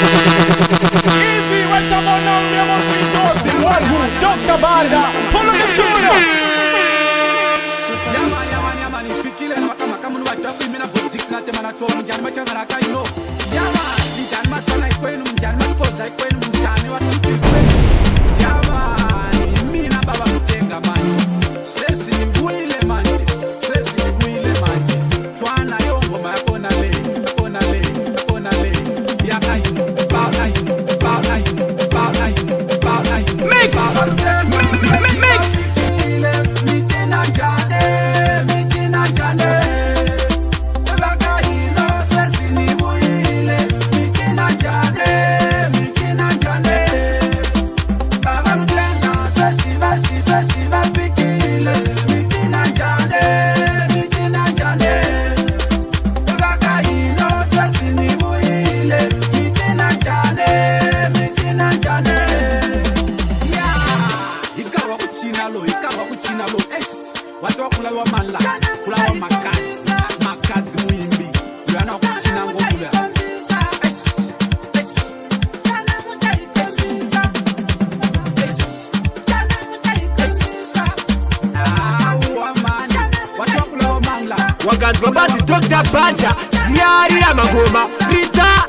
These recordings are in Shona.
Easy, wait a minute now, we have resources. One who, Dr. Barda, pull up the tune. Yaman, ifikile maka munu wa jafi mina politics na tema na toa mjani machanga na kaino. Yaman, mjani machana ikwenu, mjani makoza ikwenu, mjani wa tupi ikwenu. Yaman, mina baba kutenga mani. Sesi ni buile mani, sesi ni buile mani. Twana yongo ma kona le, kona le, kona le. Yaka ino, bala ino, bala ino, bala ino, bala ino. Mix! Waganzwa bazi Dr. Banja Ziari ya magoma Rita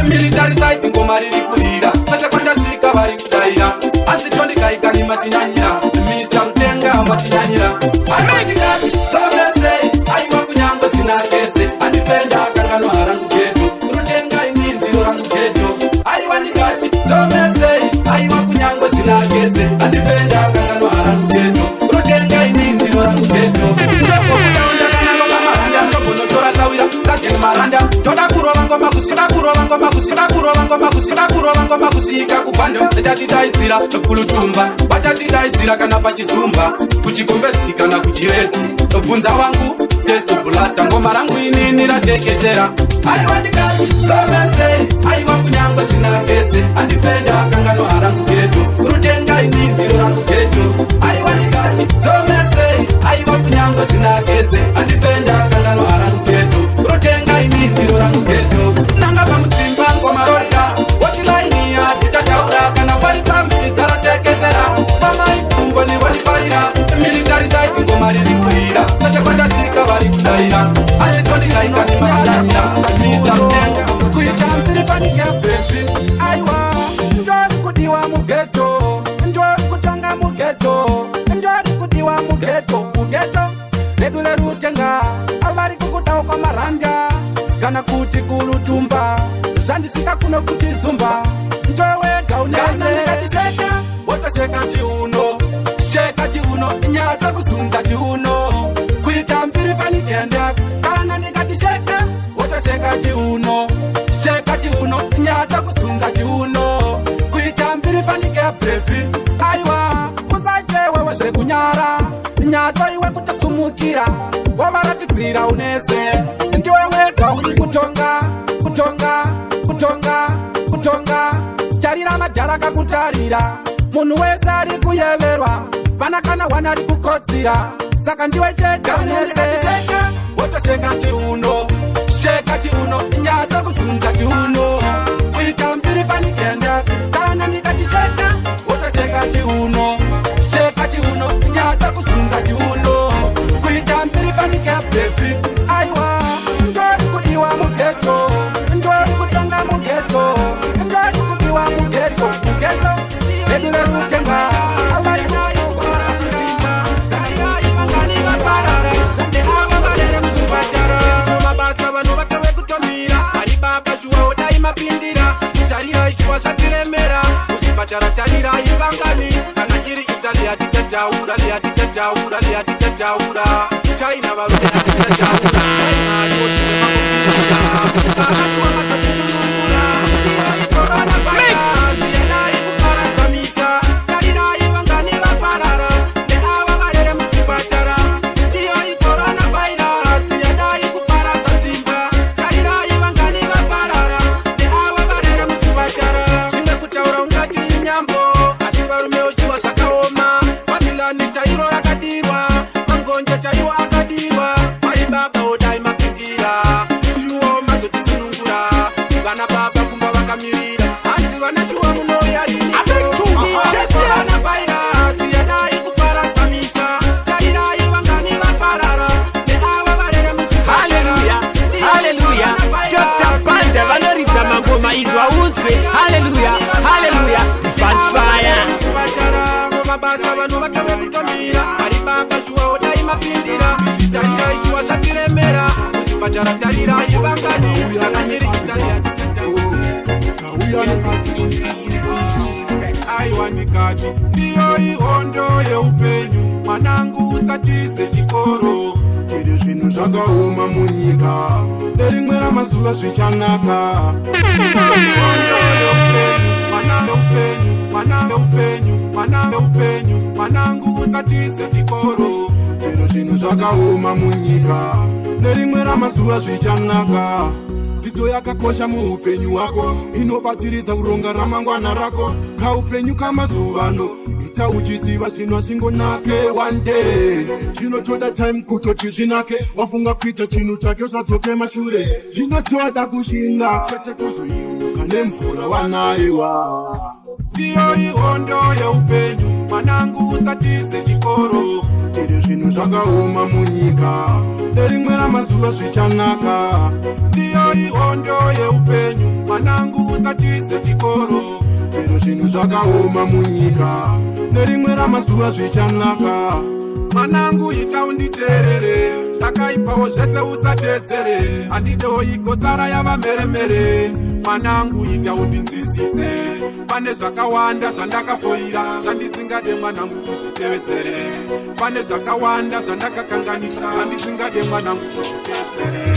military site ngomari rikurira pese kwenda sika bari kutaira anzi tondi kaikani matinyanyira minister Rutenga matinyanyira amendikati somese aiwa kunyango sina kese andifenda kangano harangu geto Rutenga inindi orangu geto aiwa ndikati somese aiwa kunyango sina kese andifenda kangano harangu geto Rutenga inindi orangu geto ndoko kutaunda kanano kamaranda ndoko notora sawira kacheni maranda toda kurova ngoma kusika kurova ngoma kusika kurova ngoma kusika kurova ngoma kusika kupando echatidaidzira kulutumba vachatidaidzira kana pachizumba kuchikombedzika na kuchireti bvunza wangu test blasta ngoma rangu inini ratekeshera aiwa ndikati somese aiwa kunyangwe sina kese andifenda kangano harangu geto Rutenga inini ndiro rangu geto aiwa ndikati somese aiwa kunyangwe sina kese andifenda kangano harangu geto Rutenga inini ndiro rangu geto nanga pamudzimba ngoma roya wotilaini ya tichataura kana pari pambisa ratekeshera pamaikumbo ni watifarira military site ngoma ririkuira pese kwenda sika vari kudaira atitondikaikani maharanyira Mr. Rutenga kuitambirifanike bebi aiwa njori kudiwa mugeto njori kutanga mugeto njori kudiwa mugeto redule Rutenga avari kukutauka maranda kana kuti kulutumba zvandisika kuno kuti zumba njowega unezekatiseka wotoseka chiuno sheka chiuno nyatsa kuzunza chiuno kuita mbirifanikenda kana ndikatisheka wotoseka chiuno sheka chiuno nyatsa kuzunza chiuno kuita mbirifanike brevi aiwa musachewe wezvekunyara nyatsa iwe kutosumukira wavaratidzira unese ndiwe wega uri kutonga tarira madhara kakutarira munhu wese ari kuyeverwa vana kana wana ari kukotsira saka ndiwe chete uneseka wotoseka chiuno sheka chiuno nyatsa kuzunza chiuno kuita mbirifanikenda kana ndikatisheka wotoseka chiuno sheka chiuno nyatsa kuzunza chiuno kuita mbirifanike brevi aiwa ndori kudiwa mugeto ndori kutanga mugeto ndori kudiwa mugeto redule Rutenga mabasa vanhu vatove kutomira ari baba shuwa odai mapindira tarira ishuwa zvatiremera muzvipatara tarira ivangani kana chachaura liati chachaura liati chachaura China barude chachaura China yoshi makofiya akatuwa matatisunungura corona virus yadai kuparazamisha taridai vangani vaparara neava varere musipatara ndiyo corona virus yadai kuparaza dzimba taridai vangani vaparara neava varere musipatara zvimwe kutaura ungati inyambo asi varume oshiwa zvakaoma Babyloni chairo yakadirwa mangonje chaiwo akadirwa maibaba odai mapindira shuwo mazotitsunungura vana baba kumba vakamirira hanzi vana shuwa munoyarini corona virus yadai kuparadzamisha tairai vangani vaparara neava varere Hallelujah, hallelujah. Dr. Banda vanoridza mangoma idzo aunzwe. Hallelujah, hallelujah. Divine fire. Musipatara mabasa vanhu vatove kutomira ari baba shuwa odai mapindira tarirai shuwa zvatiremera musipatara tarirai vangani takanyiri italia aiwa ndikati ndiyo ihondo yeupenyu mwanangu usatize chikoro tiri zvinhu zvakaoma munyika nerimwe ramazuva zvichanaka mwanangu usatize chikoro tiri zvinhu zvakaoma munyika nerimwe ramazuva zvichanaka dzidzo yakakosha muupenyu hwako inobatsiridza kuronga ramangwana rako kaupenyu kamazuvano ita uchiziva zvinhu zvingonake one day zvinotoda time kutoti zvinake wafunga kuita chinhu chake usadzoke mashure zvinotoda kushinga kwete kuzoiuka nemvura wanaiwa ndiyo ihondo yeupenyu mwanangu usatize chikoro tiri zvinhu zvakaoma munyika nerimwe ramazuva zvichanaka ndiyo ihondo yeupenyu mwanangu usatize chikoro tiri zvinhu zvakaoma munyika nerimwe ramazuva zvichanaka mwanangu ita unditeerere zvakaipawo zvese usatedzere handidewo igosara yava mheremhere mwanangu ita undinzwisise pane zvakawanda zvandakafoira zvandisingade mwanangu kuzvitevedzere pane zvakawanda zvandakakanganisa zvandisingade mwanangu kuzvitevedzere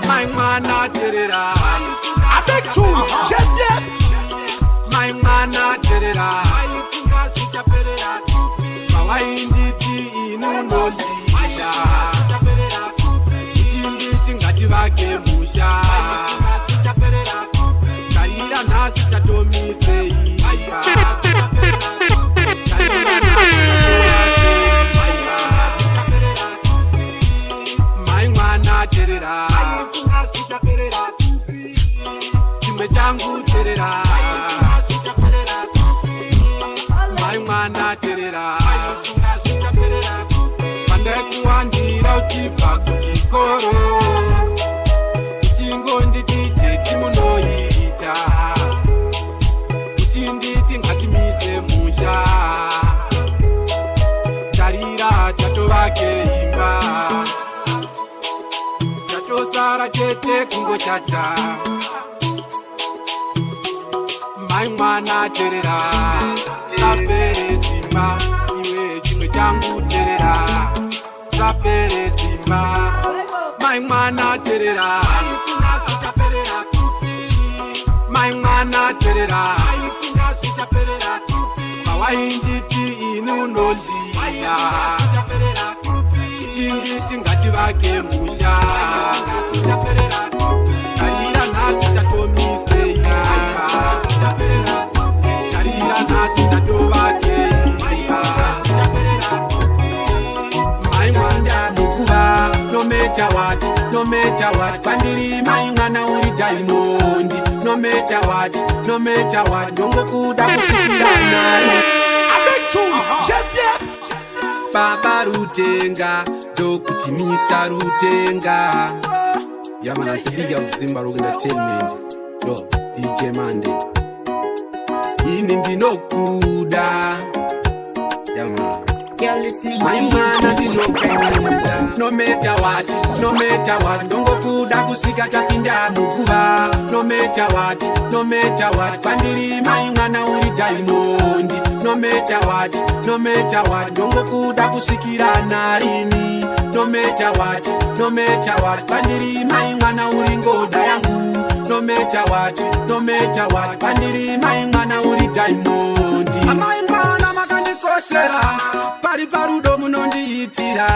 My mwana terera My mwana terera mawainditi inunondida ichingiti ngativake musha tarira nhasi tatomisei My mwana terera chimwe changu terera My mwana terera pandekuwandira uchibva kuchikoro uchingonditite timunoita uchinditi ngatimise musha tarira tatovake imba tatosara chete kungochata My mwana terera sapere simba iwe chimwe changu terera sapere simba My mwana terera My mwana terera mawainditi inunondida chingiti ngativake musha tarira nhasi tatomisei tarira nhasi tatovake My mwanda mukuva no matter what pandiri my mwana uri diamond no matter what ndongokuda kusikirana Baba Rutenga dokuti Mr. Rutenga Yamana sibiga uzimba rock entertainment yo DJ Monday ini ndinokuda Yamana You're listening My to man and no matter what, don't go kuda kusika tapinda mukuva. No matter what, pandiri my mwana uri diamond. No matter what, don't go kuda kusikira narini. No matter what, pandiri my mwana uri ngoda yangu. No matter what, pandiri my mwana uri diamond. Amai mwana makandikosera, pari parudo munondiitira.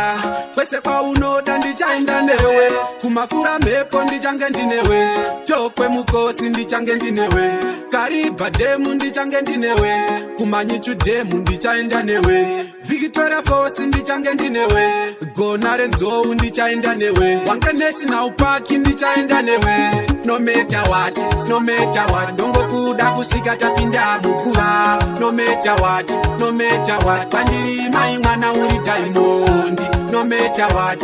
Kwese kwa unoda ndichaenda newe, kumafura mepo ndichange ndinewe, chokwe mukosi ndichange ndinewe, kariba demu ndichange ndinewe, kumanyichu demu ndichaenda newe, Victoria Falls ndichange ndinewe, Gonare Nzou ndichaenda newe, Wanka National Park ndichaenda newe. No matter what, ndongo kuda kusika tapinda mukuva. No matter what, pandiri mai mwana uri diamond. No matter what,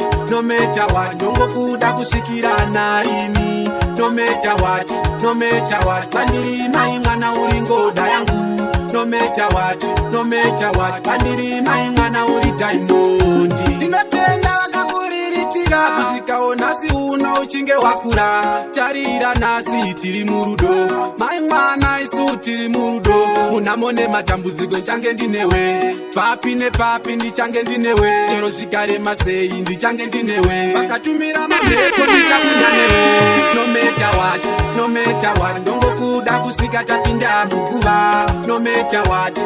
ndongo kuda kusikira narini. No matter what, pandiri mai mwana uri ngoda yangu. No matter what, pandiri mai mwana uri diamond. Ndinotenda wakakuriritira kusikaona si uno uchinge wakura. Charira nasi tiri murudo, mai mwana isu tiri murudo. Munamone matambudziko nchange ndinewe, papi nepapi ndichange ndinewe, chero zvikare masei ndichange ndinewe, vakatumira mamhepo ndichamunda newe. No matter what, ndongo kuda kusika tapinda mukuva. No matter what,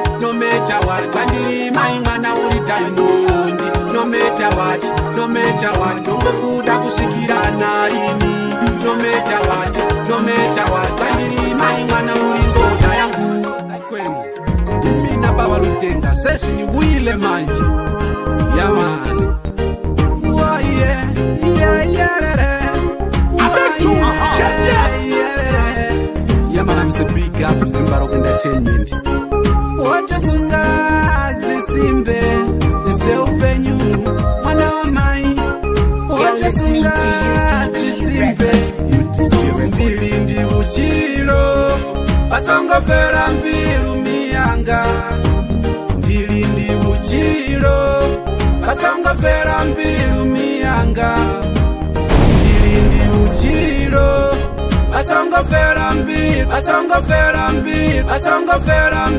pandiri mai mwana uri diamond. No matter what, ndongo kuda kusikira narini. No matter what, pandiri mai mwana uri ngoda yangu. Mina baba Lutenga, seshi ni wile manji. Yeah man. Oh yeah. Yeah man, I'm a big up Zimbabwe Entertainment. What a sunga zisimbe zeupenyu mwana wa mai. What a sunga zisimbe ndilindi uchilo basongo fera mbilu mianga. Ndilindi uchilo basongo fera mbilu mianga. Ndilindi uchilo basongo fera mbilu mianga. Basongo fera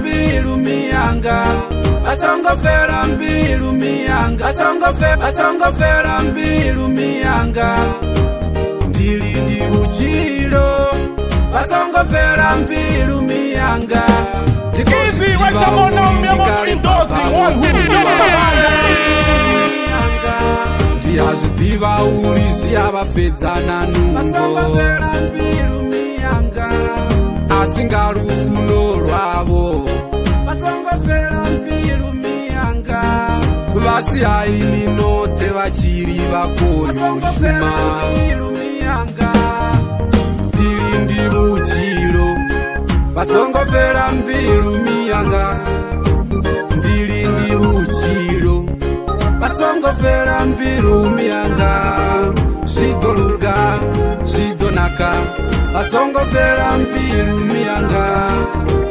mbilu mianga. Ndilindi uchilo basongo fera mbilu mianga. Easy, right on now, me about endorsing one who Dr. Banda. Ndiyazidiva ulisi abafedzana nungo, asinga rufuno rwavo. Vasiyaini note vachiri vakoyoshuma. Ndilindi uchilo basongo fera mbilu mianga. Ndilindi uchilo basongo fera mbilu mianga. Zidoluga, zidonaka, basongo fera mbilu mianga.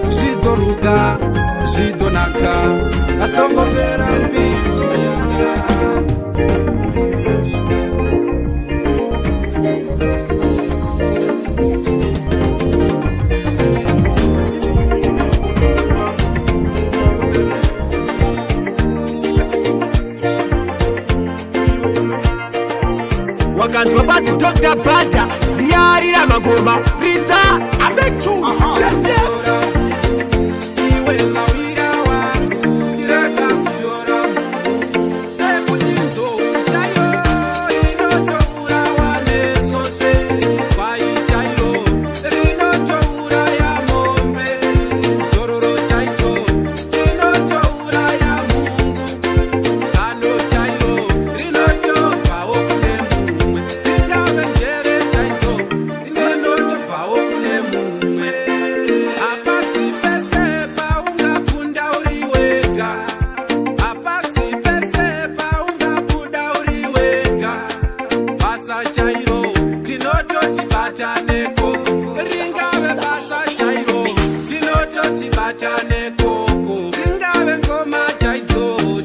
Zidoluga, zidonaka, basongo fera mbilu mianga. Wakanzwa bati Dr. Banda ziyarira magoma Rita Abetu,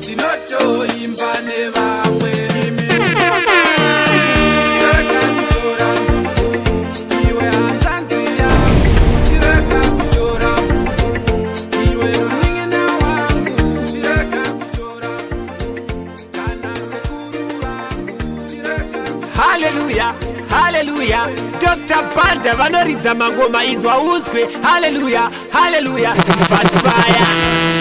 Tinoto haleluya, haleluya. Dr. Banda vanoridza mangoma inzwa unzwe, haleluya, haleluya. Fat fire.